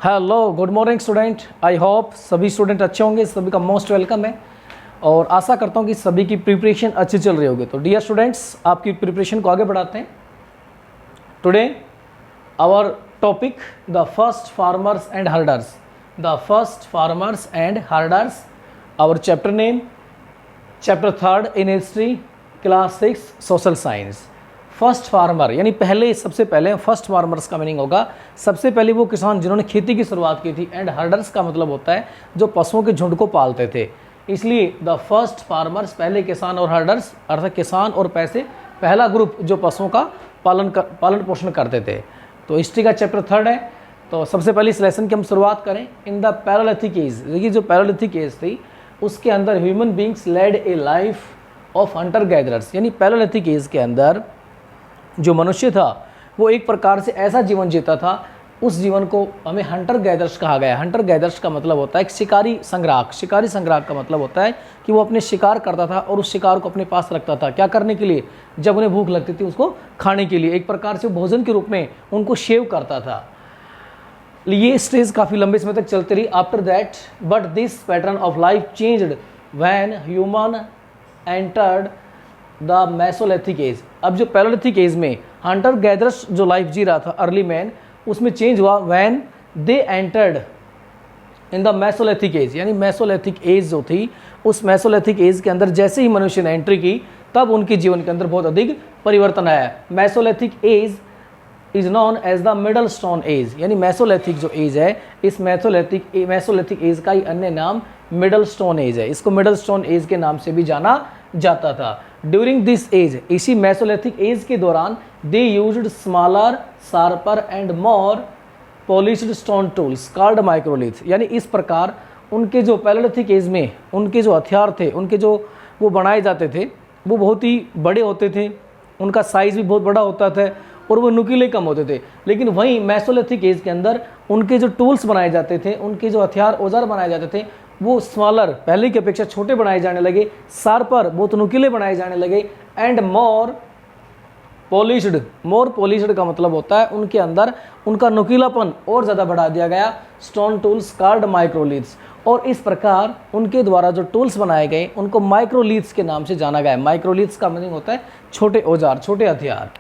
Hello good morning student. I hope सभी student अच्छे होंगे, सभी का मोस्ट वेलकम है और आशा करता हूँ कि सभी की प्रिपरेशन अच्छी चल रही होगी। तो डियर स्टूडेंट्स, आपकी प्रिपरेशन को आगे बढ़ाते हैं। Today our topic the first farmers and herders. The first farmers and herders, our chapter name, chapter 3 in history, class 6 social science. First farmer यानी पहले, सबसे पहले फर्स्ट फार्मर्स का मीनिंग होगा सबसे पहले वो किसान जिन्होंने खेती की शुरुआत की थी। एंड हर्डर्स का मतलब होता है जो पशुओं के झुंड को पालते थे। इसलिए द फर्स्ट फार्मर्स, पहले किसान, और हर्डर्स अर्थात किसान और पैसे, पहला ग्रुप जो पशुओं का पालन पोषण करते थे। तो हिस्ट्री का चैप्टर 3 है। तो सबसे पहले इस लेसन की हम शुरुआत करें। इन द पैरालिथिक एज, देखिए जो पैरालिथिक एज थी उसके अंदर human beings led a life of hunter gatherers. यानी पैरालिथिक एज के अंदर जो मनुष्य था वो एक प्रकार से ऐसा जीवन जीता था, उस जीवन को हमें हंटर गैदर्स कहा गया। हंटर गैदर्स का मतलब होता है एक शिकारी संग्राहक। शिकारी संग्राहक का मतलब होता है कि वो अपने शिकार करता था और उस शिकार को अपने पास रखता था। क्या करने के लिए? जब उन्हें भूख लगती थी उसको खाने के लिए। एक प्रकार से भोजन के रूप में उनको शेव करता था। ये स्टेज काफ़ी लंबे समय तक चलती रही। After that but this pattern of life changed when human entered the Mesolithic as. अब जो पैरालिथिक एज में हंटर गैदरर्स जो लाइफ जी रहा था अर्ली मैन, उसमें चेंज हुआ when they entered in the Mesolithic as. यानी मेसोलिथिक एज जो थी, उस मेसोलिथिक एज के अंदर जैसे ही मनुष्य ने एंट्री की तब उनके जीवन के अंदर बहुत अधिक परिवर्तन आया। Mesolithic age is known as the middle stone age. यानी मेसोलिथिक जो एज है, इस मेसोलिथिक एज का ही अन्य नाम मिडल स्टोन एज है। इसको मिडल स्टोन एज के नाम से भी जाना जाता था। ड्यूरिंग दिस एज, इसी मेसोलिथिक एज के दौरान, they used smaller, sharper and more polished stone tools called microlith. यानी इस प्रकार उनके जो पैरालिथिक एज में उनके जो हथियार थे, उनके जो वो बनाए जाते थे वो बहुत ही बड़े होते थे, उनका साइज़ भी बहुत बड़ा होता था और वो नुकीले कम होते थे। लेकिन वहीं मेसोलिथिक एज के अंदर उनके जो टूल्स बनाए जाते थे, उनके जो हथियार औजार बनाए जाते थे वो स्मॉलर, पहले की अपेक्षा छोटे बनाए जाने लगे, शार्पर, बहुत नुकीले बनाए जाने लगे, एंड मोर पॉलिश्ड का मतलब होता है उनके अंदर उनका नुकीलापन और ज़्यादा बढ़ा दिया गया। Stone tools called microliths. और इस प्रकार उनके द्वारा जो टूल्स बनाए गए उनको माइक्रोलिथ्स के नाम से जाना गया। माइक्रोलिथ्स का मीनिंग होता है छोटे औजार, छोटे हथियार।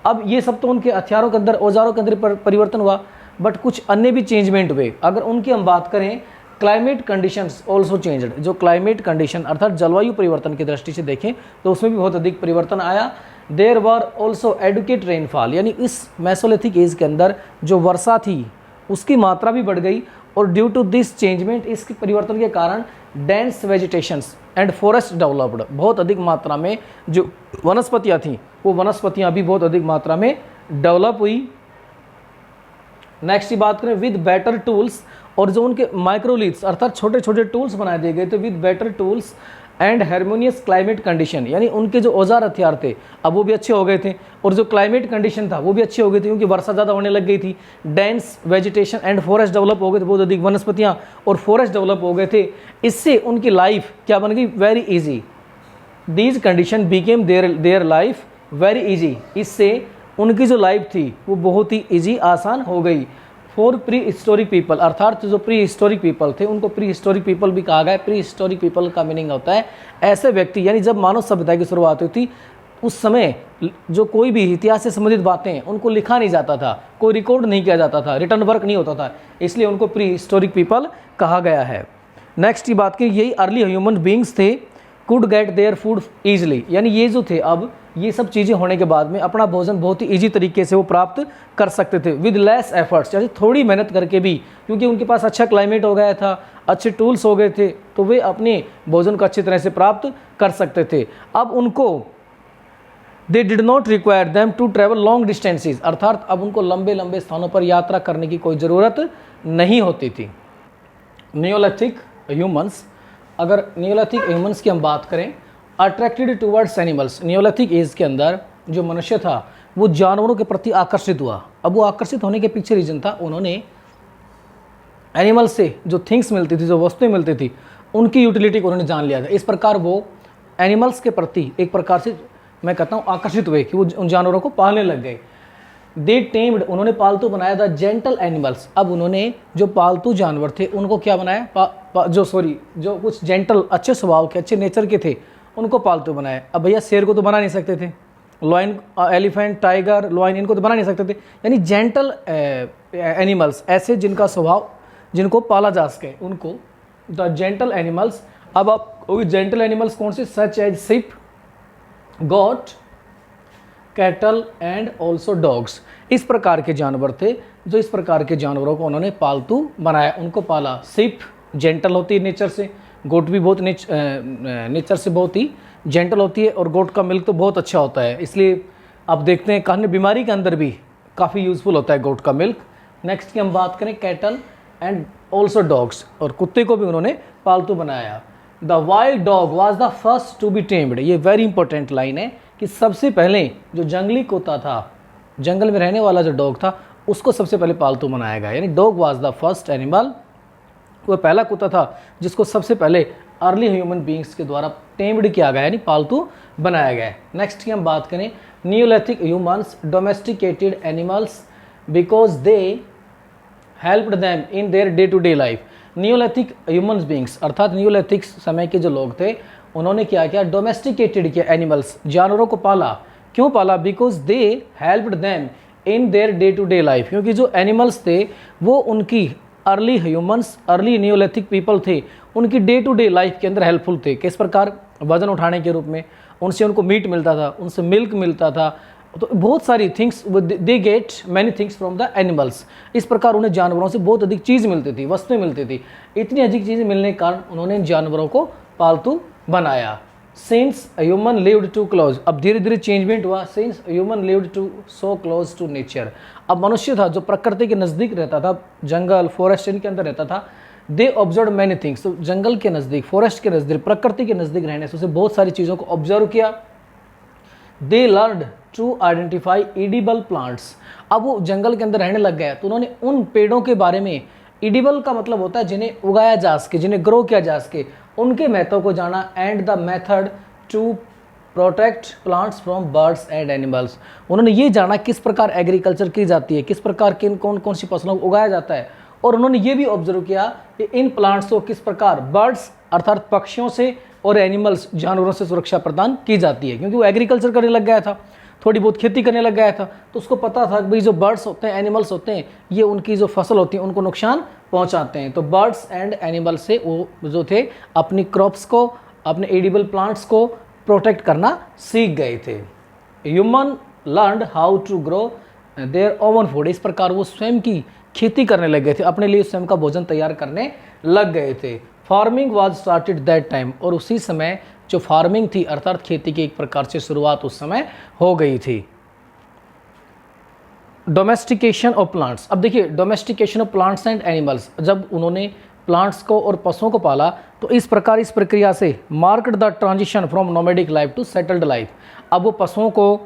अब ये सब तो उनके हथियारों के अंदर, औजारों के अंदर परिवर्तन हुआ, बट कुछ अन्य भी चेंजमेंट हुए। अगर उनकी हम बात करें, क्लाइमेट कंडीशंस ऑल्सो चेंज्ड। जो क्लाइमेट कंडीशन अर्थात जलवायु परिवर्तन की दृष्टि से देखें तो उसमें भी बहुत अधिक परिवर्तन आया। There were also adequate rainfall. यानी इस मेसोलिथिक एज के अंदर जो वर्षा थी उसकी मात्रा भी बढ़ गई और ड्यू टू दिस चेंजमेंट, इसके परिवर्तन के कारण dense vegetations and forest developed. बहुत अधिक मात्रा में जो वनस्पतियाँ थीं वो वनस्पतियाँ भी बहुत अधिक मात्रा में डेवलप हुई। नेक्स्ट की बात करें, विद बेटर टूल्स, और जो उनके माइक्रोलिथ्स अर्थात छोटे छोटे टूल्स बनाए दिए गए थे with better tools and harmonious climate condition. यानी उनके जो औजार हथियार थे अब वो भी अच्छे हो गए थे और जो क्लाइमेट कंडीशन था वो भी अच्छी हो गई थी क्योंकि वर्षा ज़्यादा होने लग गई थी। Dense vegetation and forest develop हो गए थे, बहुत अधिक वनस्पतियाँ और फॉरेस्ट डेवलप हो गए थे। इससे उनकी लाइफ क्या बन गई? Very easy. These condition became their life very easy. इससे उनकी जो लाइफ थी वो बहुत ही ईजी, आसान हो गई। फॉर प्री हिस्टोरिक पीपल, अर्थात जो प्री हिस्टोरिक पीपल थे उनको प्री हिस्टोरिक पीपल भी कहा गया। प्री हिस्टोरिक पीपल का मीनिंग होता है ऐसे व्यक्ति, यानी जब मानव सभ्यता की शुरुआत हुई थी उस समय जो कोई भी इतिहास से संबंधित बातें उनको लिखा नहीं जाता था, कोई रिकॉर्ड नहीं किया जाता था, रिटर्न वर्क नहीं होता था, इसलिए उनको प्री हिस्टोरिक पीपल कहा गया है। नेक्स्ट की बात की, यही अर्ली ह्यूमन बींग्स थे could get their food easily. यानी ये जो थे, अब ये सब चीज़ें होने के बाद में अपना भोजन बहुत ही ईजी तरीके से वो प्राप्त कर सकते थे विद लेस एफर्ट्स। यानी थोड़ी मेहनत करके भी, क्योंकि उनके पास अच्छा क्लाइमेट हो गया था, अच्छे टूल्स हो गए थे, तो वे अपने भोजन को अच्छी तरह से प्राप्त कर सकते थे। अब उनको they did not require them to travel long distances, अर्थात अब उनको लंबे लंबे स्थानों पर यात्रा करने की कोई ज़रूरत नहीं होती थी। नियोलिथिक ह्यूमन्स, अगर नियोलिथिक ह्यूमन्स की हम बात करें, attracted towards animals. Neolithic age के अंदर जो मनुष्य था वो जानवरों के प्रति आकर्षित हुआ। अब वो आकर्षित होने के पीछे रीजन था, उन्होंने एनिमल से जो थिंग्स मिलती थी, जो वस्तुएं मिलती थी, उनकी यूटिलिटी को उन्होंने जान लिया था। इस प्रकार वो एनिमल्स के प्रति एक प्रकार से मैं कहता हूँ आकर्षित हुए कि वो उन जानवरों को पालने लग गए। दे टेम्ड, उन्होंने पालतू बनाया द जेंटल एनिमल्स। अब उन्होंने जो पालतू जानवर थे उनको क्या बनाया, जो कुछ जेंटल अच्छे स्वभाव के अच्छे नेचर के थे उनको पालतू बनाया। अब भैया शेर को तो बना नहीं सकते थे, लॉयन, एलिफेंट, टाइगर, लॉयन, इनको तो बना नहीं सकते थे, यानी जेंटल एनिमल्स, ऐसे जिनका स्वभाव, जिनको पाला जा सके, उनको द जेंटल एनिमल्स। अब आप जेंटल एनिमल्स कौन से, such as sheep, goat, cattle and also dogs. इस प्रकार के जानवर थे जो इस प्रकार के जानवरों को उन्होंने पालतू बनाया, उनको पाला। शिप जेंटल होती है नेचर से, गोट भी बहुत नेचर से बहुत ही जेंटल होती है, और गोट का मिल्क तो बहुत अच्छा होता है, इसलिए आप देखते हैं काफ़ी बीमारी के अंदर भी काफ़ी यूज़फुल होता है गोट का मिल्क। नेक्स्ट की हम बात करें कैटल एंड ऑल्सो डॉग्स, और कुत्ते को भी उन्होंने पालतू बनाया। The wild dog was the first to be tamed. ये वेरी इंपॉर्टेंट लाइन है कि सबसे पहले जो जंगली कुत्ता था, जंगल में रहने वाला जो डॉग था, उसको सबसे पहले पालतू बनाया गया, यानी dog was the first animal, वो पहला कुत्ता था जिसको सबसे पहले अर्ली ह्यूमन बींग्स के द्वारा टेम्ड किया गया, यानी पालतू बनाया गया है। नेक्स्ट की हम बात करें, Neolithic humans domesticated animals because they helped them in their day to day life. Neolithic human beings अर्थात नियोलिथिक समय के जो लोग थे, उन्होंने क्या किया, डोमेस्टिकेटेड किया एनिमल्स, जानवरों को पाला। क्यों पाला, because they helped them in their day to day life, क्योंकि जो एनिमल्स थे वो उनकी early humans, early Neolithic people थे, उनकी डे टू डे लाइफ के अंदर हेल्पफुल थे। किस प्रकार, वजन उठाने के रूप में, उनसे उनको मीट मिलता था, उनसे मिल्क मिलता था, तो बहुत सारी things, they get many things from the animals. इस प्रकार उन्हें जानवरों से बहुत अधिक चीज़ मिलती थी, वस्तुएं मिलती थी। इतनी अधिक चीज़ें मिलने के कारण उन्होंने इन जानवरों को पालतू बनाया। Since human lived too close, अब धीरे धीरे चेंजमेंट हुआ। Since human lived too so close to nature, अब मनुष्य था जो प्रकृति के नज़दीक रहता था, जंगल, फॉरेस्ट इनके अंदर रहता था। दे ऑब्जर्व मैनी थिंग्स, तो जंगल के नज़दीक, फॉरेस्ट के नज़दीक, प्रकृति के नज़दीक रहने से उसे बहुत सारी चीज़ों को ऑब्जर्व किया। They learned to identify edible plants, अब वो जंगल के अंदर रहने लग गया तो उन्होंने उन पेड़ों के बारे में, एडिबल का मतलब होता है जिन्हें उगाया जा सके, जिन्हें ग्रो किया जा सके, उनके महत्व को जाना। And the method to protect plants from birds and animals, उन्होंने ये जाना किस प्रकार एग्रीकल्चर की जाती है, किस प्रकार किन कौन कौन सी फसलों को उगाया जाता है, और उन्होंने ये भी ऑब्जर्व किया कि इन प्लांट्स को किस प्रकार बर्ड्स अर्थात पक्षियों से और एनिमल्स जानवरों से सुरक्षा प्रदान की जाती है। क्योंकि वो एग्रीकल्चर करने लग गया था, थोड़ी बहुत खेती करने लग गया था, तो उसको पता था कि भाई जो बर्ड्स होते हैं, एनिमल्स होते हैं, ये उनकी जो फसल होती है उनको नुकसान पहुंचाते हैं। तो बर्ड्स एंड एनिमल्स से वो जो थे अपनी क्रॉप्स को, अपने एडिबल प्लांट्स को प्रोटेक्ट करना सीख गए थे। Human learned how to grow their own food, इस प्रकार वो स्वयं की खेती करने लग गए थे, अपने लिए स्वयं का भोजन तैयार करने लग गए थे। Farming was started that time, और उसी समय जो फार्मिंग थी अर्थात खेती की एक प्रकार से शुरुआत उस समय हो गई थी। डोमेस्टिकेशन ऑफ प्लांट्स, अब देखिए domestication of plants and animals, जब उन्होंने प्लांट्स को और पशुओं को पाला तो इस प्रकार, इस प्रक्रिया से marked the transition from nomadic life to settled life, अब वो पशुओं को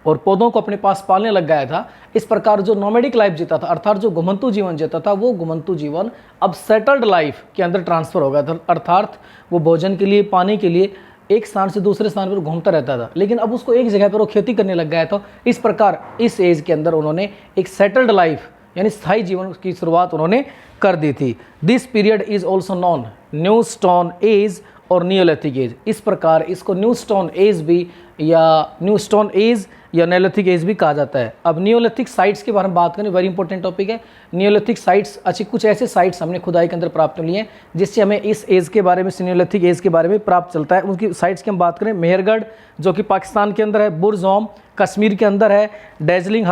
और पौधों को अपने पास पालने लग गया था। इस प्रकार जो नोमैडिक लाइफ जीता था अर्थात जो घुमंतु जीवन जीता था, वो घुमंतु जीवन अब सेटल्ड लाइफ के अंदर ट्रांसफर हो गया था, अर्थात वो भोजन के लिए, पानी के लिए एक स्थान से दूसरे स्थान पर घूमता रहता था, लेकिन अब उसको एक जगह पर वो खेती करने लग गया था। इस प्रकार इस एज के अंदर उन्होंने एक सेटल्ड लाइफ यानी स्थायी जीवन की शुरुआत उन्होंने कर दी थी। This period is also non new stone age और नियोलिथिक एज, इस प्रकार इसको न्यू स्टोन एज भी या न्यू स्टोन एज या नियोलिथिक एज भी कहा जाता है। अब नियोलिथिक साइट्स के बारे में बात करें, वेरी इंपॉर्टेंट टॉपिक है नियोलिथिक साइट्स। अच्छी कुछ ऐसे साइट्स हमने खुदाई के अंदर प्राप्त लिए हैं जिससे हमें इस एज के बारे में, नियोलिथिक एज के बारे में प्राप्त चलता है। उनकी साइट्स की हम बात करें, मेहरगढ़ जो कि पाकिस्तान के अंदर है, बुरजोम कश्मीर के अंदर है, दार्जिलिंग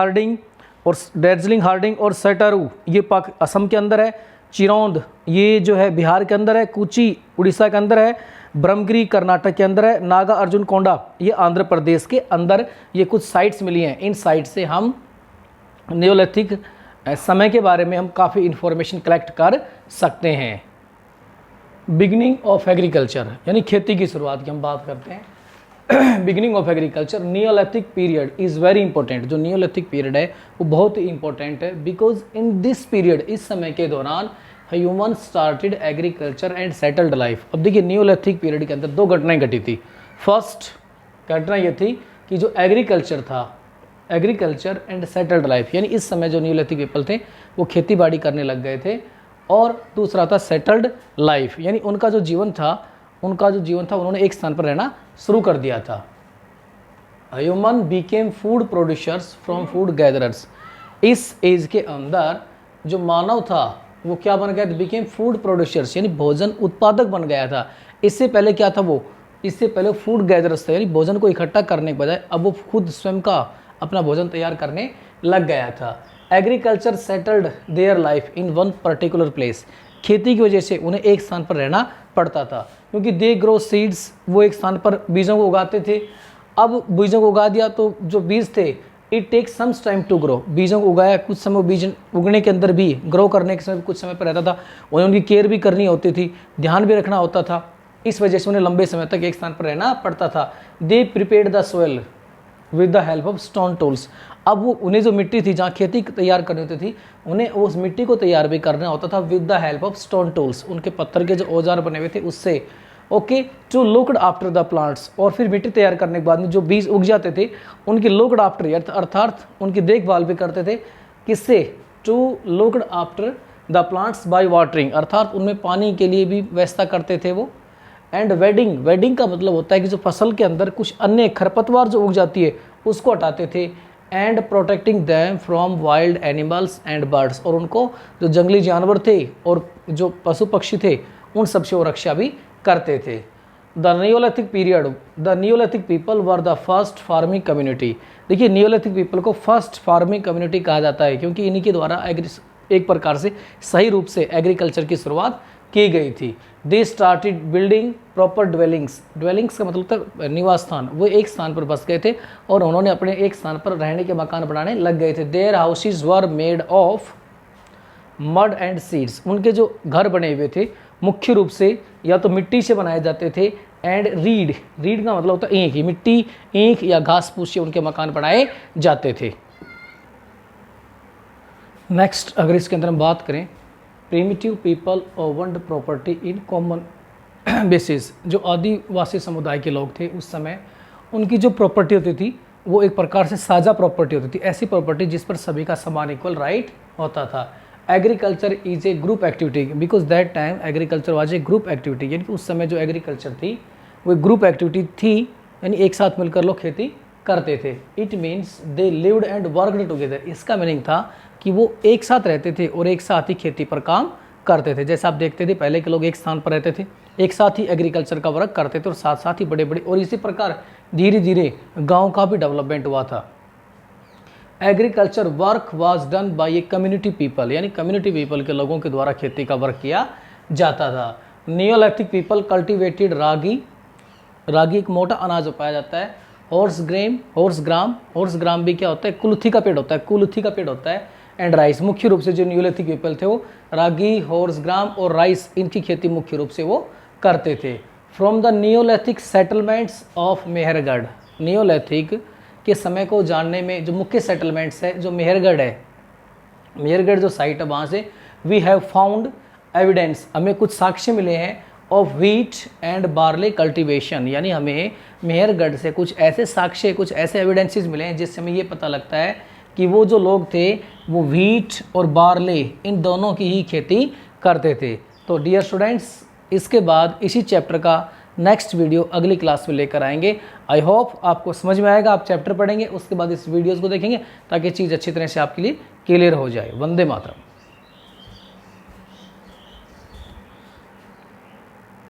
हार्डिंग और सटारू ये असम के अंदर है, चिरौंद ये जो है बिहार के अंदर है, कूची उड़ीसा के अंदर है, ब्रह्मगिरी कर्नाटक के अंदर है, नागा अर्जुन कोंडा ये आंध्र प्रदेश के अंदर ये कुछ साइट्स मिली हैं। इन साइट से हम नियोलिथिक समय के बारे में हम काफ़ी इंफॉर्मेशन कलेक्ट कर सकते हैं। बिगिनिंग ऑफ एग्रीकल्चर यानी खेती की शुरुआत की हम बात करते हैं। Beginning of agriculture, Neolithic period is very important. जो नियोलिथिक पीरियड है वो बहुत ही इंपॉर्टेंट है, बिकॉज इन दिस पीरियड, इस समय के दौरान human started agriculture and settled life. अब देखिए नियोलिथिक पीरियड के अंदर दो घटनाएं घटी थी। फर्स्ट घटना ये थी कि जो एग्रीकल्चर था एग्रीकल्चर एंड सेटल्ड लाइफ, यानी इस समय जो नियोलिथिक पीपल थे वो खेती बाड़ी करने लग गए थे। और दूसरा था सेटल्ड लाइफ, यानी उनका जो जीवन था उन्होंने एक स्थान पर रहना शुरू कर दिया था। Human Beckham food producers from food gatherers. इस एज के अंदर जो मानव था वो क्या बन गया था, बीकेम फूड प्रोड्यूसर्स, यानी भोजन उत्पादक बन गया था। इससे पहले क्या था इससे पहले फूड गैदरर्स था, यानी भोजन को इकट्ठा करने के बजाय अब वो खुद स्वयं का अपना भोजन तैयार करने लग गया था। Agriculture settled their life in one particular place. खेती की वजह से उन्हें एक स्थान पर रहना पड़ता था, क्योंकि दे ग्रो सीड्स, वो एक स्थान पर बीजों को उगाते थे। अब बीजों को उगा दिया तो जो बीज थे it takes some time to grow, बीजों को उगाया, कुछ समय बीज उगने के अंदर भी, ग्रो करने के समय कुछ समय पर रहता था, उन्हें उनकी केयर भी करनी होती थी, ध्यान भी रखना होता था। इस वजह से उन्हें लंबे समय तक एक स्थान पर रहना पड़ता था। They prepared the soil with the help of stone tools. अब वो उन्हें जो मिट्टी थी जहाँ खेती तैयार करनी होती थी, उन्हें उस मिट्टी को तैयार भी करना होता था with the help of stone tools, उनके पत्थर के जो औजार बने हुए थे उससे। Okay, to looked after the plants, और फिर मिट्टी तैयार करने के बाद में जो बीज उग जाते थे उनकी लुक्ड आफ्टर अर्थात उनकी देखभाल भी करते थे। किससे? To looked after the plants by watering, अर्थात उनमें पानी के लिए भी व्यवस्था करते थे वो। एंड वेडिंग का मतलब होता है कि जो फसल के अंदर कुछ अन्य खरपतवार जो उग जाती है उसको हटाते थे। And protecting them from wild animals and birds, और उनको जो जंगली जानवर थे और जो पशु पक्षी थे उन सबसे वो रक्षा भी करते थे। The Neolithic period, the Neolithic people were the first farming community. देखिए, नियोलिथिक पीपल को फर्स्ट फार्मिंग कम्युनिटी कहा जाता है क्योंकि इन्हीं के द्वारा एक प्रकार से सही रूप से एग्रीकल्चर की शुरुआत की गई थी। They started building proper dwellings, dwellings का मतलब था निवास स्थान, वो एक स्थान पर बस गए थे और उन्होंने अपने एक स्थान पर रहने के मकान बनाने लग गए थे। Their houses were made of mud and seeds, उनके जो घर बने हुए थे मुख्य रूप से या तो मिट्टी से बनाए जाते थे, एंड रीड का मतलब होता है ईंख, मिट्टी, ईंख या घास फूस से उनके मकान बनाए जाते थे। नेक्स्ट अगर इसके अंदर हम बात करें, primitive people owned property in common basis. जो आदिवासी समुदाय के लोग थे उस समय उनकी जो प्रॉपर्टी होती थी वो एक प्रकार से साझा प्रॉपर्टी होती थी, ऐसी प्रॉपर्टी जिस पर सभी का समान इक्वल राइट होता था। Agriculture is a group activity because that time agriculture was a group activity, यानी कि उस समय जो एग्रीकल्चर थी वो ग्रुप एक्टिविटी थी, यानी एक साथ मिलकर लोग खेती करते थे। It means they lived and worked together, इसका मीनिंग था कि वो एक साथ रहते थे और एक साथ ही खेती पर काम करते थे। जैसे आप देखते थे पहले के लोग एक स्थान पर रहते थे, एक साथ ही एग्रीकल्चर का वर्क करते थे और साथ साथ ही बड़े बड़े, और इसी प्रकार धीरे धीरे गांव का भी डेवलपमेंट हुआ था। Agriculture work was done by a community people, यानी कम्युनिटी पीपल के लोगों के द्वारा खेती का वर्क किया जाता था। नियोलिथिक पीपल कल्टिवेटेड रागी, रागी एक मोटा अनाज पाया जाता है। हॉर्स ग्राम भी क्या होता है? कुल्थी का पेड़ होता है, कुल्थी का पेड़ होता है। एंड राइस, मुख्य रूप से जो नियोलिथिक पीपल थे वो रागी, हॉर्स ग्राम और राइस, इनकी खेती मुख्य रूप से वो करते थे। From the Neolithic settlements of Mehrgarh, Neolithic के समय को जानने में जो मुख्य सेटलमेंट्स है, जो मेहरगढ़ है, मेहरगढ़ जो साइट है वहाँ से वी हैव फाउंड एविडेंस, हमें कुछ साक्ष्य मिले हैं of wheat and barley cultivation, यानी हमें मेहरगढ़ से कुछ ऐसे साक्ष्य, कुछ ऐसे एविडेंसेस मिले हैं जिससे हमें ये पता लगता है कि वो जो लोग थे वो व्हीट और बार्ले इन दोनों की ही खेती करते थे। तो डियर स्टूडेंट्स, इसके बाद इसी चैप्टर का नेक्स्ट वीडियो अगली क्लास में लेकर आएंगे। आई होप आपको समझ में आएगा, आप चैप्टर पढ़ेंगे उसके बाद इस वीडियोज़ को देखेंगे ताकि चीज़ अच्छी तरह से आपके लिए क्लियर हो जाए। वंदे मातरम।